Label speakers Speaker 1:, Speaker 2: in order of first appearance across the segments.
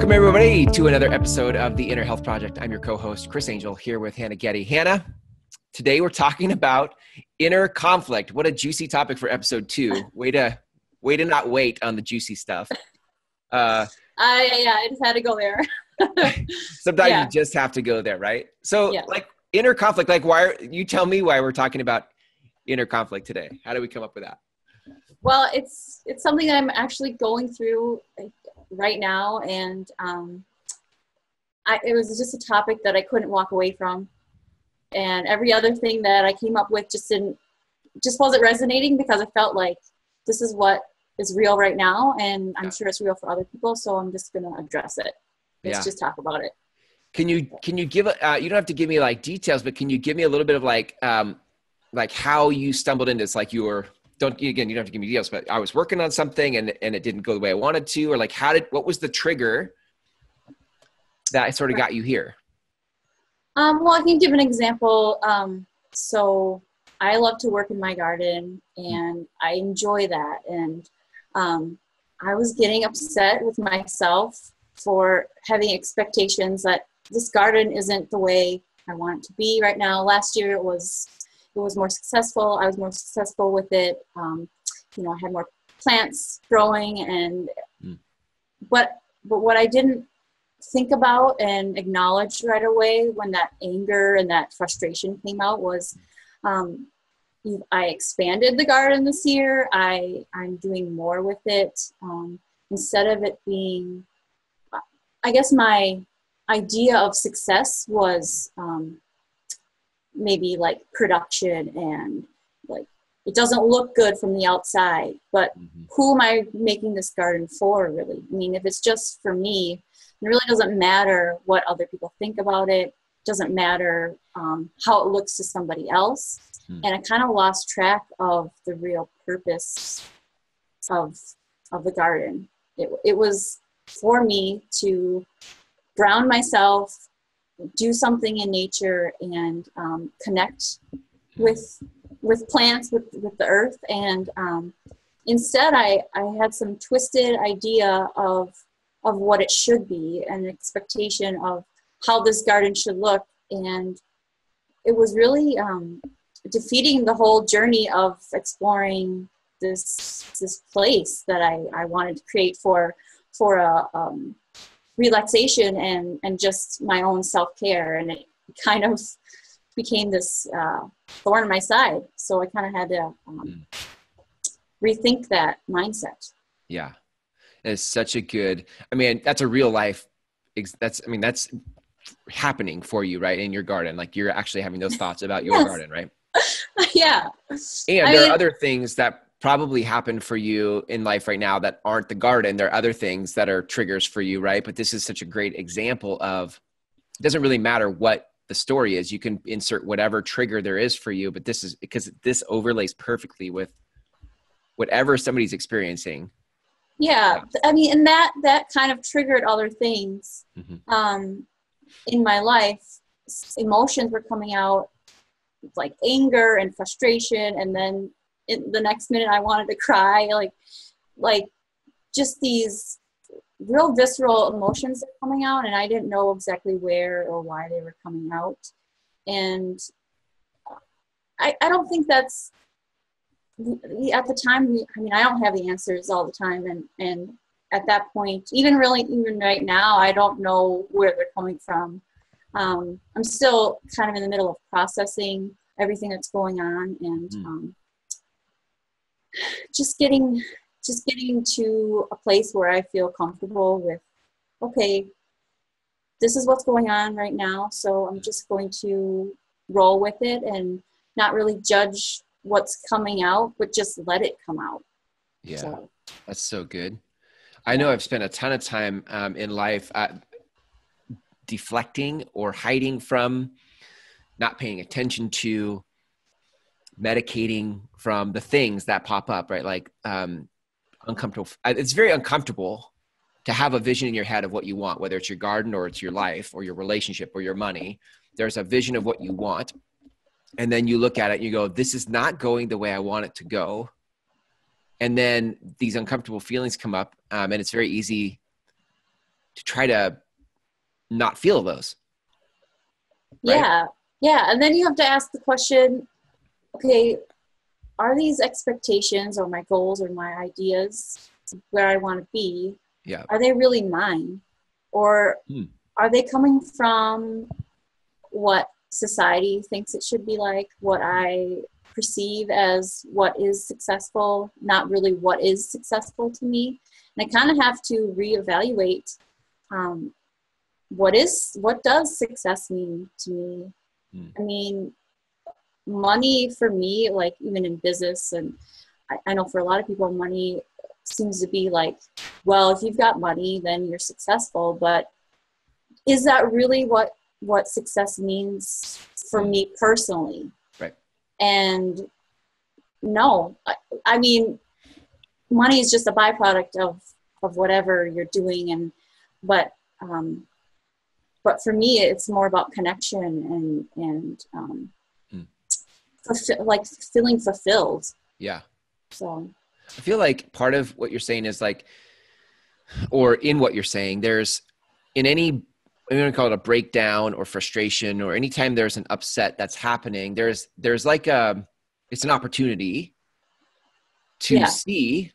Speaker 1: Welcome, everybody, to another episode of the Inner Health Project. I'm your co-host, Chris Angel, here with Hannah Getty. Hannah, today we're talking about inner conflict. What a juicy topic for episode 2. Way to not wait on the juicy stuff.
Speaker 2: I just had to go there.
Speaker 1: Sometimes you just have to go there, right? So, like inner conflict, you tell me why we're talking about inner conflict today. How do we come up with that?
Speaker 2: Well, it's something that I'm actually going through right now, and it was just a topic that I couldn't walk away from, and every other thing that I came up with just wasn't resonating, because I felt like this is what is real right now, and I'm sure it's real for other people, so I'm just gonna address it. Let's just talk about it.
Speaker 1: Can you give you don't have to give me like details, but can you give me a little bit of like how you stumbled into this? Like you don't have to give me details, but I was working on something and it didn't go the way I wanted to, or like what was the trigger that sort of got you here?
Speaker 2: Well, I can give an example. So I love to work in my garden, and I enjoy that. And I was getting upset with myself for having expectations that this garden isn't the way I want it to be right now. Last year it was more successful. I was more successful with it. I had more plants growing, but what I didn't think about and acknowledge right away when that anger and that frustration came out was, I expanded the garden this year. I'm doing more with it. Instead of it being, I guess my idea of success was, maybe like production, and like it doesn't look good from the outside, but who am I making this garden for, really? I mean, if it's just for me, it really doesn't matter what other people think about it. It doesn't matter how it looks to somebody else. And I kind of lost track of the real purpose of the garden. It was for me to ground myself, do something in nature, and connect with plants, with the earth. And instead I had some twisted idea of what it should be, and an expectation of how this garden should look. And it was really defeating the whole journey of exploring this place that I wanted to create for a relaxation and just my own self-care. And it kind of became this thorn in my side. So I kind of had to rethink that mindset.
Speaker 1: Yeah. It's such a good, that's a real life. That's happening for you, right? In your garden. Like you're actually having those thoughts about your garden, right?
Speaker 2: Yeah.
Speaker 1: And there are other things that probably happen for you in life right now that aren't the garden. There are other things that are triggers for you, right? But this is such a great example of, it doesn't really matter what the story is. You can insert whatever trigger there is for you, but this is because this overlays perfectly with whatever somebody's experiencing.
Speaker 2: Yeah. And that kind of triggered other things in my life. Emotions were coming out, like anger and frustration, and then in the next minute I wanted to cry, like just these real visceral emotions that are coming out, and I didn't know exactly where or why they were coming out. And I don't think that's, at the time, I don't have the answers all the time, and at that point, even right now, I don't know where they're coming from. I'm still kind of in the middle of processing everything that's going on, and just getting to a place where I feel comfortable with, okay, this is what's going on right now, so I'm just going to roll with it and not really judge what's coming out, but just let it come out.
Speaker 1: Yeah, so. That's so good. I know I've spent a ton of time in life deflecting or hiding from, not paying attention to, medicating from the things that pop up, right? Like uncomfortable. It's very uncomfortable to have a vision in your head of what you want, whether it's your garden or it's your life or your relationship or your money. There's a vision of what you want. And then you look at it and you go, this is not going the way I want it to go. And then these uncomfortable feelings come up, and it's very easy to try to not feel those. Right?
Speaker 2: Yeah. Yeah. And then you have to ask the question, okay, are these expectations or my goals or my ideas where I want to be?
Speaker 1: Yeah.
Speaker 2: Are they really mine? Or are they coming from what society thinks it should be like, what I perceive as what is successful, not really what is successful to me? And I kind of have to reevaluate what does success mean to me? I mean, money for me, like even in business, and I know for a lot of people, money seems to be like, well, if you've got money, then you're successful. But is that really what success means for me personally?
Speaker 1: Right.
Speaker 2: And no, I mean, money is just a byproduct of whatever you're doing, but for me, it's more about connection and like feeling fulfilled.
Speaker 1: Yeah.
Speaker 2: So
Speaker 1: I feel like part of what you're saying is like, or in what you're saying, there's in any, I'm going to call it a breakdown or frustration, or anytime there's an upset that's happening, there's like it's an opportunity to see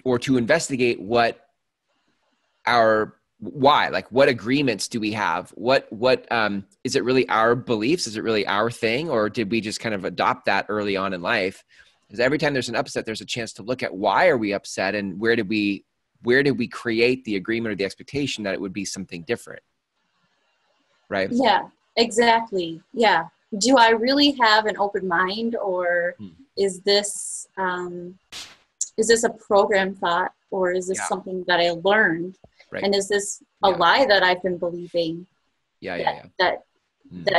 Speaker 1: or to investigate why, like what agreements do we have? What is it really our beliefs? Is it really our thing? Or did we just kind of adopt that early on in life? Because every time there's an upset, there's a chance to look at why are we upset and where did we create the agreement or the expectation that it would be something different? Right?
Speaker 2: Yeah, exactly. Yeah. Do I really have an open mind, or is this a program thought, or is this something that I learned? Right. And is this a lie that I've been believing? That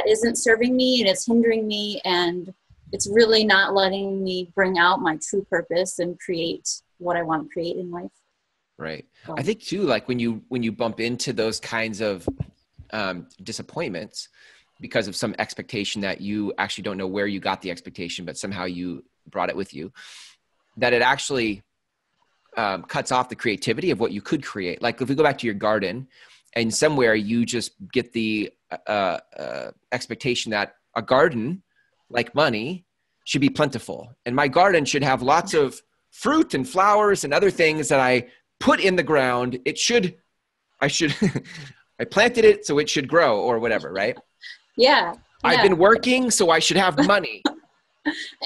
Speaker 2: isn't serving me and it's hindering me, and it's really not letting me bring out my true purpose and create what I want to create in life.
Speaker 1: Right. So. I think too, like when you bump into those kinds of disappointments because of some expectation that you actually don't know where you got the expectation, but somehow you brought it with you, that it actually cuts off the creativity of what you could create. Like if we go back to your garden, and somewhere you just get the expectation that a garden, like money, should be plentiful. And my garden should have lots of fruit and flowers and other things that I put in the ground. I planted it, so it should grow or whatever, right?
Speaker 2: Yeah.
Speaker 1: I've been working, so I should have money.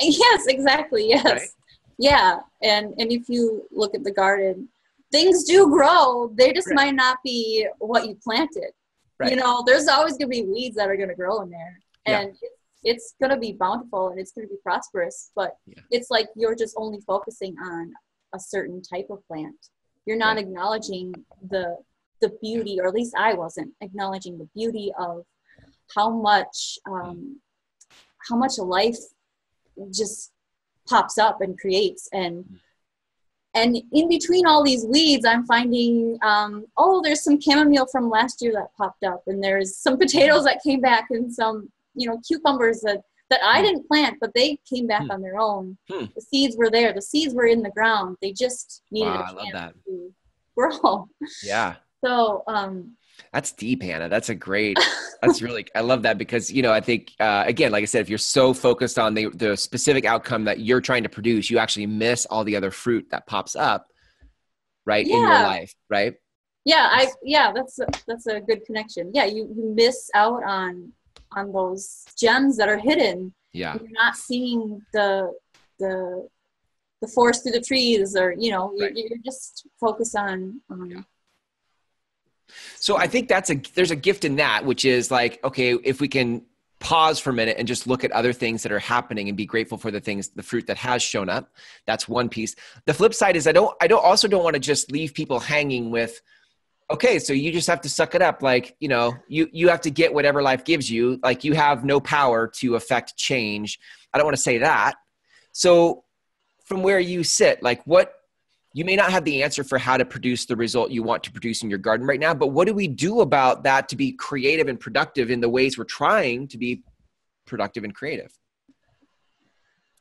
Speaker 2: Yes, exactly. Yes.
Speaker 1: Right?
Speaker 2: Yeah. And if you look at the garden, things do grow. They just might not be what you planted. Right. You know, there's always going to be weeds that are going to grow in there. And it's going to be bountiful and it's going to be prosperous. But it's like you're just only focusing on a certain type of plant. You're not acknowledging the beauty, or at least I wasn't acknowledging the beauty of how much life just pops up and creates. And in between all these weeds, I'm finding, there's some chamomile from last year that popped up, and there's some potatoes that came back, and some, cucumbers that I didn't plant, but they came back on their own. The seeds were there. The seeds were in the ground. They just needed a chance to grow.
Speaker 1: Yeah.
Speaker 2: So,
Speaker 1: that's deep, Hannah. That's really, I love that because, I think, again, like I said, if you're so focused on the specific outcome that you're trying to produce, you actually miss all the other fruit that pops up, right, in your life, right?
Speaker 2: Yeah, that's a good connection. Yeah, you miss out on those gems that are hidden.
Speaker 1: Yeah.
Speaker 2: You're not seeing the forest through the trees, or, you're just focused on
Speaker 1: So I think there's a gift in that, which is like, okay, if we can pause for a minute and just look at other things that are happening and be grateful for the fruit that has shown up. That's one piece. The flip side is I don't want to just leave people hanging with, okay, so you just have to suck it up. Like, you have to get whatever life gives you. Like you have no power to affect change. I don't want to say that. So from where you sit, like you may not have the answer for how to produce the result you want to produce in your garden right now, but what do we do about that to be creative and productive in the ways we're trying to be productive and creative?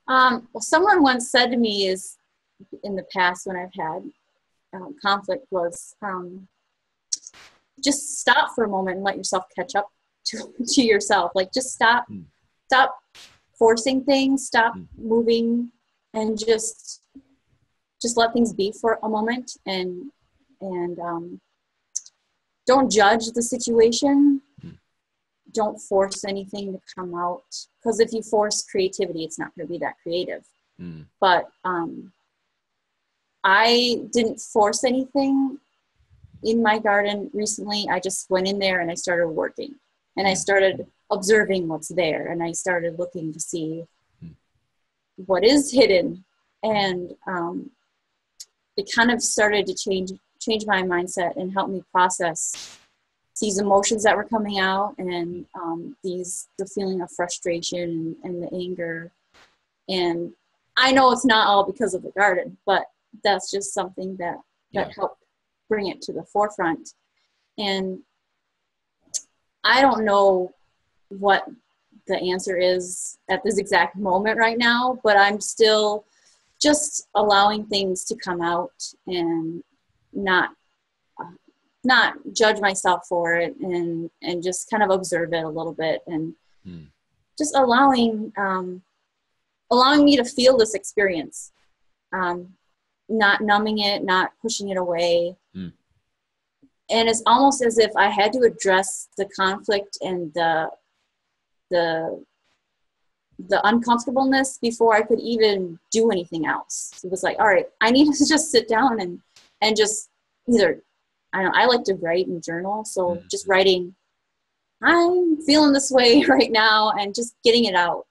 Speaker 2: Well, someone once said to me in the past when I've had conflict was, just stop for a moment and let yourself catch up to yourself. Like just stop forcing things, stop moving, and just let things be for a moment, and don't judge the situation. Don't force anything to come out, because if you force creativity, it's not going to be that creative. But I didn't force anything in my garden recently. I just went in there and I started working, and I started observing what's there, and I started looking to see what is hidden, and it kind of started to change my mindset and help me process these emotions that were coming out, and the feeling of frustration and the anger. And I know it's not all because of the garden, but that's just something that helped bring it to the forefront. And I don't know what the answer is at this exact moment right now, but I'm still just allowing things to come out and not judge myself for it, and just kind of observe it a little bit, and just allowing me to feel this experience, not numbing it, not pushing it away. And it's almost as if I had to address the conflict and the uncomfortableness before I could even do anything else. It was like, all right, I need to just sit down and just either, I like to write and journal. So just writing, I'm feeling this way right now, and just getting it out.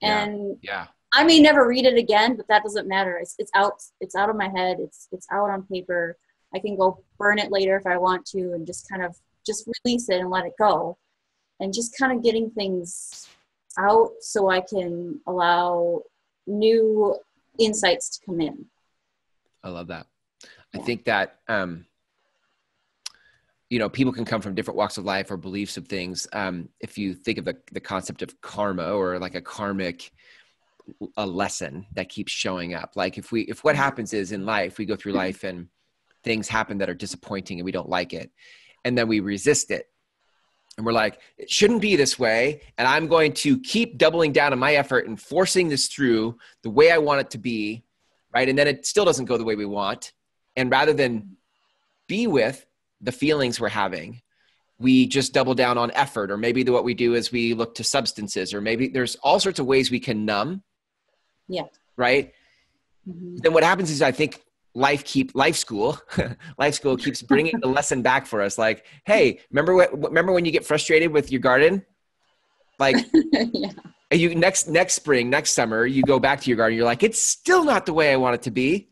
Speaker 2: And I may never read it again, but that doesn't matter. It's out. It's out of my head. It's out on paper. I can go burn it later if I want to, and just kind of just release it and let it go, and just kind of getting things out so I can allow new insights to come in.
Speaker 1: I love that. I think that, people can come from different walks of life or beliefs of things. If you think of the concept of karma, or like a karmic a lesson that keeps showing up. Like if what happens is in life, we go through life and things happen that are disappointing and we don't like it. And then we resist it. And we're like, it shouldn't be this way. And I'm going to keep doubling down on my effort and forcing this through the way I want it to be. Right. And then it still doesn't go the way we want. And rather than be with the feelings we're having, we just double down on effort. Or maybe what we do is we look to substances, or maybe there's all sorts of ways we can numb.
Speaker 2: Yeah.
Speaker 1: Right. Then what happens is, I think life school keeps bringing the lesson back for us. Like, hey, remember when you get frustrated with your garden? Like, you next spring, next summer, you go back to your garden. You're like, it's still not the way I want it to be.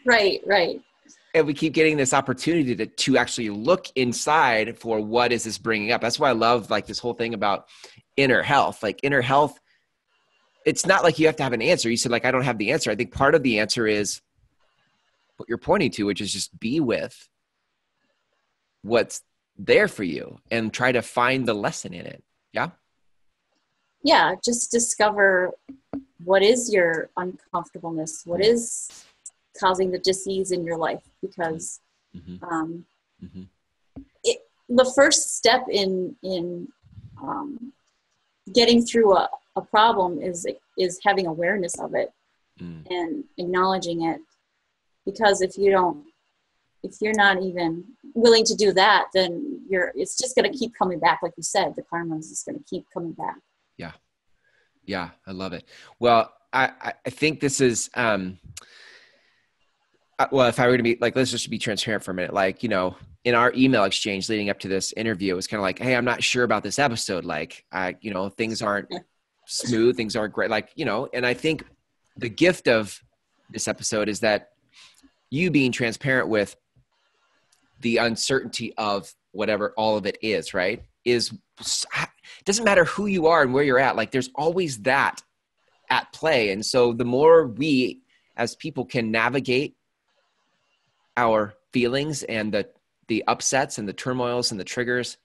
Speaker 2: Right.
Speaker 1: And we keep getting this opportunity to actually look inside for what is this bringing up. That's why I love like this whole thing about inner health. Like inner health, it's not like you have to have an answer. You said like, I don't have the answer. I think part of the answer is what you're pointing to, which is just be with what's there for you and try to find the lesson in it. Yeah.
Speaker 2: Yeah. Just discover what is your uncomfortableness, what is causing the disease in your life, because the first step in getting through a problem is having awareness of it and acknowledging it. Because if you're not even willing to do that, then it's just going to keep coming back. Like you said, the karma is just going to keep coming back.
Speaker 1: Yeah. Yeah. I love it. Well, I think this is, well, if I were to be like, let's just be transparent for a minute. Like, in our email exchange leading up to this interview, it was kind of like, hey, I'm not sure about this episode. Like, things aren't smooth. Things aren't great. Like, and I think the gift of this episode is that you being transparent with the uncertainty of whatever all of it is, right? It doesn't matter who you are and where you're at. Like there's always that at play. And so the more we as people can navigate our feelings and the upsets and the turmoils and the triggers,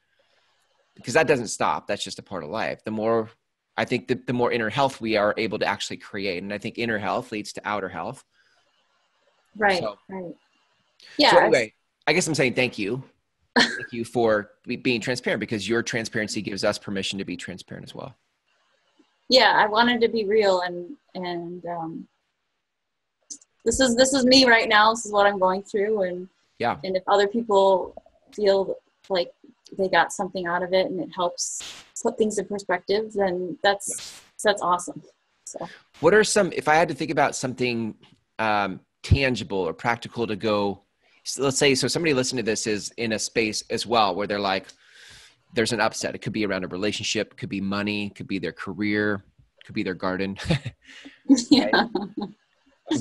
Speaker 1: because that doesn't stop. That's just a part of life. The more, I think the more inner health we are able to actually create. And I think inner health leads to outer health.
Speaker 2: Right. Right. Yeah.
Speaker 1: So anyway, I guess I'm saying thank you Thank you for being transparent, because your transparency gives us permission to be transparent as well.
Speaker 2: Yeah, I wanted to be real, and this is me right now. This is what I'm going through, and
Speaker 1: yeah.
Speaker 2: And if other people feel like they got something out of it and it helps put things in perspective, then that's awesome. So,
Speaker 1: what are some, if I had to think about something tangible or practical to go, so let's say, so somebody listening to this is in a space as well where they're like, there's an upset. It could be around a relationship, could be money, could be their career, could be their garden.
Speaker 2: yeah.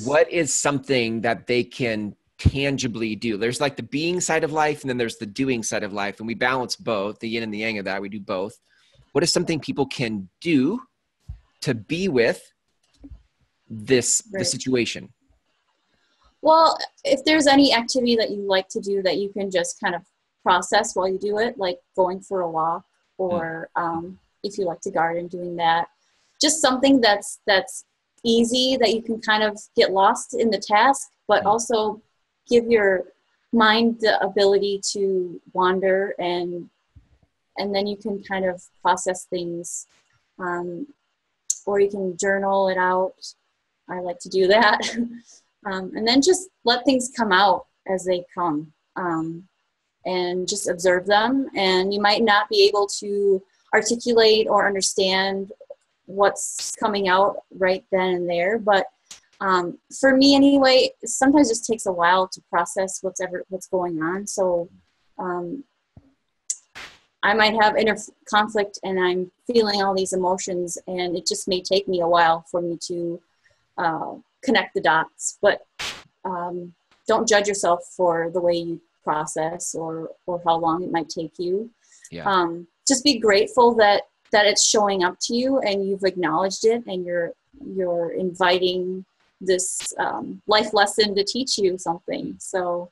Speaker 1: What is something that they can tangibly do? There's like the being side of life, and then there's the doing side of life, and we balance both, the yin and the yang of that. We do both. What is something people can do to be with this, the situation?
Speaker 2: Well, if there's any activity that you like to do that you can just kind of process while you do it, like going for a walk, or if you like to garden, doing that. Just something that's easy, that you can kind of get lost in the task, but also give your mind the ability to wander, and then you can kind of process things, or you can journal it out. I like to do that. And then just let things come out as they come, and just observe them. And you might not be able to articulate or understand what's coming out right then and there, but for me anyway, sometimes it just takes a while to process what's going on. So I might have inner conflict, and I'm feeling all these emotions, and it just may take me a while for me to connect the dots. But don't judge yourself for the way you process, or how long it might take you.
Speaker 1: Yeah.
Speaker 2: Just be grateful that it's showing up to you, and you've acknowledged it, and you're inviting this life lesson to teach you something. So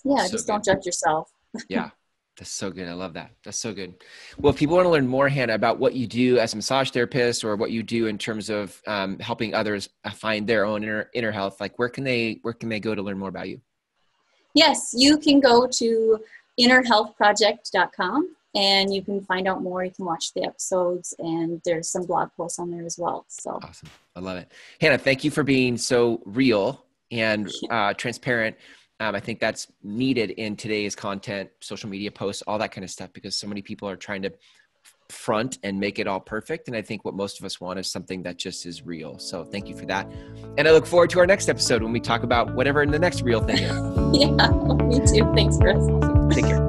Speaker 2: yeah, so just don't judge yourself.
Speaker 1: Yeah. That's so good. I love that. That's so good. Well, if people want to learn more, Hannah, about what you do as a massage therapist, or what you do in terms of helping others find their own inner health, like where can they go to learn more about you?
Speaker 2: Yes, you can go to innerhealthproject.com, and you can find out more. You can watch the episodes, and there's some blog posts on there as well. So
Speaker 1: awesome. I love it. Hannah, thank you for being so real and transparent. I think that's needed in today's content, social media posts, all that kind of stuff, because so many people are trying to front and make it all perfect. And I think what most of us want is something that just is real. So thank you for that. And I look forward to our next episode when we talk about whatever the next real thing is.
Speaker 2: Yeah, me too. Thanks, Chris.
Speaker 1: Awesome. Take care.